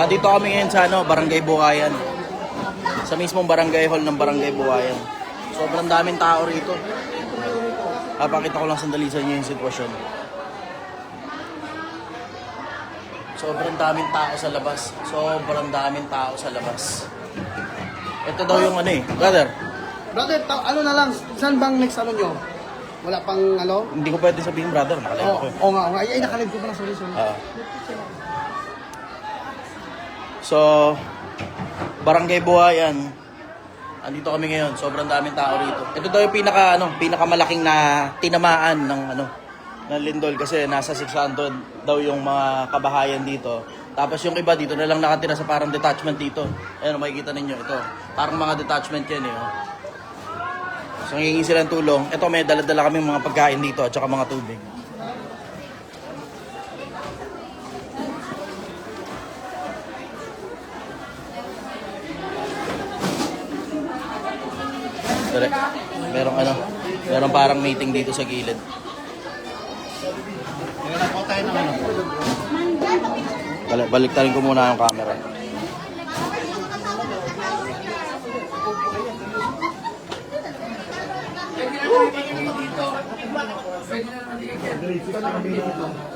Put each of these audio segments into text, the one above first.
Dito kami ngayon sa Barangay Bukayan. Sa mismong barangay hall ng Barangay Bukayan. Sobrang daming tao rito. Pakita ko lang sandali sa inyo yung sitwasyon. Sobrang daming tao sa labas. Sobrang daming tao sa labas. Ito daw yung brother. Brother, ano na lang, saan bang next nyo? Wala pang Hindi ko pwede sabihin brother, nakalive ko. Oo nga. Ay, nakalive ko pala, sorry. So, Barangay Buhayan. Andito kami ngayon, sobrang daming tao rito. Ito daw yung pinakamalaking na tinamaan ng lindol kasi nasa 600 daw yung mga kabahayan dito. Tapos yung iba dito na lang nakatira sa parang detachment dito. Ayun, makikita ninyo ito. Parang mga detachment yan So, nangingi sila ng tulong. Ito, may dala-dala kami mga pagkain dito at saka mga tubig. Merong parang meeting dito sa gilid. Baliktarin ko muna yung camera.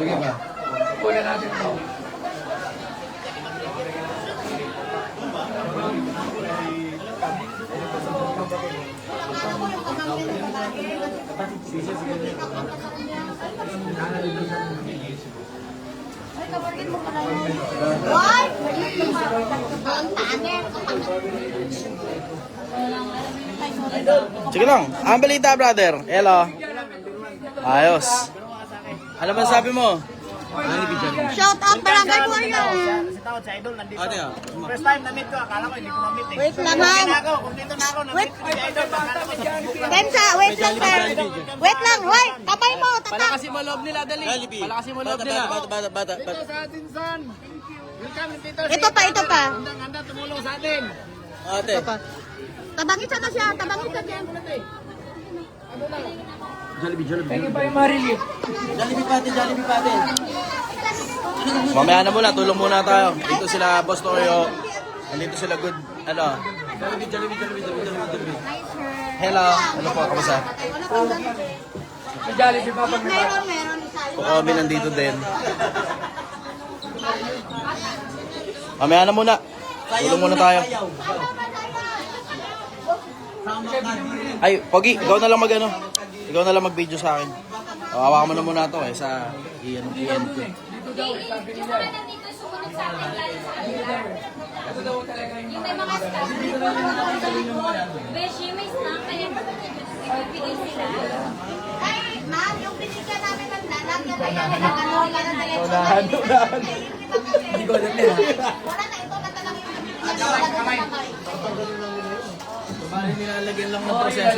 Sige ba? Kunin natin ito. Sige lang. Ang balita, brother. Hello. Ayos. Ano ba sabi mo? Shout out Barangay Buhayan. Sa idol nandito. First time na meet ko, akala ko hindi ko ma-meet eh. Wait lang ha. Kung dito na ako, na-meet ko si idol, akala ko Tensa, wait lang sir. Wait lang, hoy. Tapay mo, tatak. Palakasin mo loob nila, dali. Palakasin mo loob nila. Bata. dito sa atin, son. Welcome dito. Ito pa. Handa tumulong sa atin. Ate. Tabangit na siya, tabangit na siya. Jollibee pati. Mamaya na muna, tulong muna tayo. Dito sila Boss Toyo. Nandito sila good, Jollibee. Hello. Ano po, kamusta? Meron. Kami nandito din. Mamaya na muna. Tulong muna tayo. Ay, Pogi, ikaw na lang Ikaw na lang mag-video sa akin. Hawakan mo na muna ito sa i-end ko. Yung mga nandito sumunod sa akin galing sa kanila. Yung may mga staff, Beshi, may snack, kaya bigay sila. Ay, ma'am, yung binigyan namin ng lalagyan na yan. Hindi ko alam nila. Wala na, ito na talaga yung binigyan. Bali nilalagyan lang ng proseso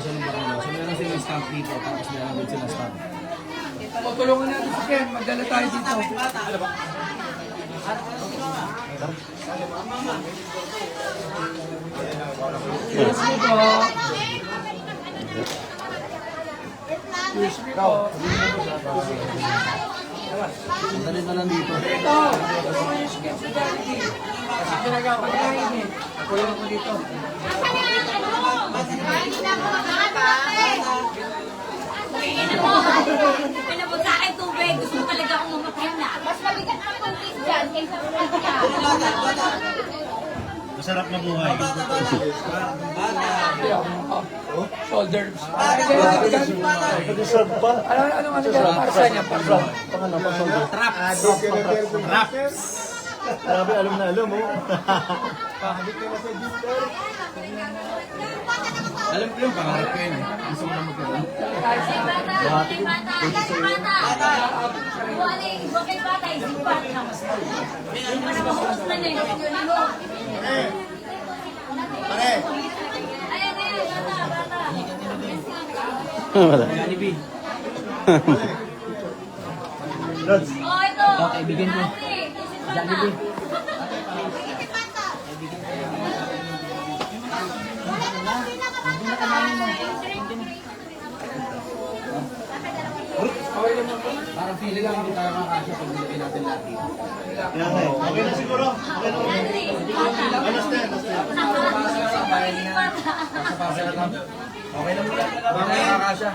ng barangay. So meron silang stamp dito, tapos nilalagyan sila stamp. Tulungan natin si Ken, magdala tayo dito. Sandali na lang dito. Kasi pinagkakagayin eh. Kulang ko dito. Pinabot sa akin tubig, gusto mo talaga akong mamatay na. Mas mabigat pa kung kiss dyan, kaysa kumatka. Masarap na buhay. Shoulders. Ano para sa niya? Trap. Grabe, alam na alam mo. Alam ko yung pangarap ko yun. Gusto mo na magkaroon. Bata. Wala yung iba kay bata, isip bata. Para makutos na niya yung Pare. Ayan, bata. Wala. Oh, ito. Kaibigan ko. Jollibee. Parang feeling lang hindi tayo makakasya pag nilagay natin lahat dito. Okay na siguro. Okay na. Okay lang muna. Baka makakasya.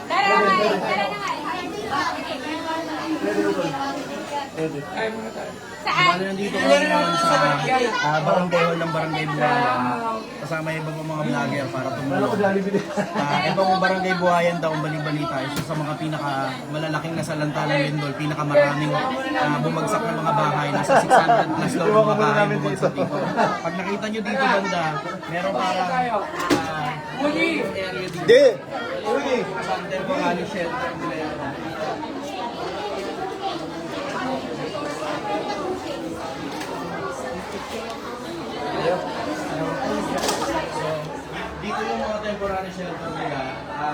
Tara na nga. Saan? Bali nandito kami ngayon sa barangay hall ng Barangay Buhayan. Kasama yung ibang mga vlogger para tumulong. Ibang barangay Buhayan daw, ang balita, isa sa mga pinaka malalaking nasalanta ng lindol, pinakamaraming bumagsak ng mga bahay. Nasa 600 plus daw mga bahay bumagsak dito. Pag nakita nyo dito banda, meron parang area dito. Hindi. Santa Bocali Shelter nila yun. Dito yung mga temporary shelter nila,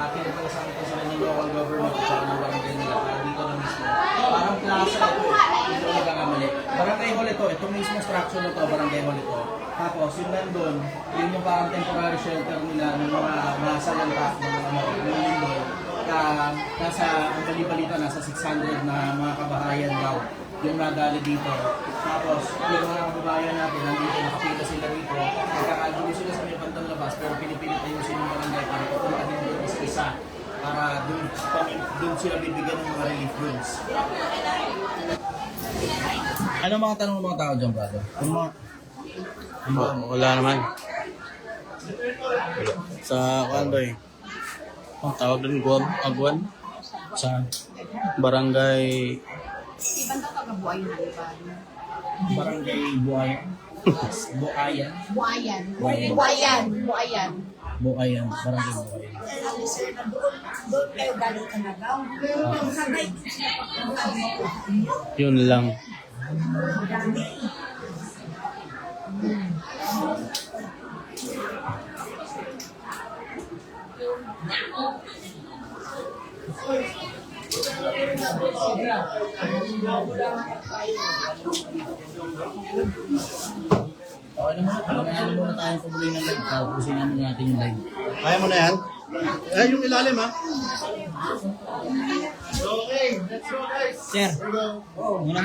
pinagpalasan ito sa kanyang local government at sa kanyang barangay nila, dito na mismo. Parang plaza ito, dito na nagkakamali. Barangay hall ito mismo structure na ito, barangay hall ito. Tapos yung nandun, yun yung parang temporary shelter nila ng mga nasalanta ng lindol. Nasa, ang bali-balita, nasa 600 na mga kabahayan daw yung nadali dito. Tapos, yung mga kababayan natin, nandito, nakapila sila rito. Nagkakagulo sila sa may bandang labas, pero pinipilit tayo sila ng barangay para pupuntahin doon isa-isa. Para doon sila bibigyan ng mga relief goods. Ano mga tanong ng mga tao dyan, brother? Wala naman. Sa Kandoy, Ang tawag doon, Agwan. Sa barangay. Ibang daw taga-buhay na, di ba? Barangay Buhayan. Buhayan. Buhayan. Buhayan. Buhayan. Buhayan. Barangay Buhayan. Yun lang. Okay naman, pag-aaral muna tayong pabuli ng live. Tapusin namin natin yung live. Kaya mo na yan? Eh, yung ilalim ha? Okay, let's go guys. Sir, Here we go. muna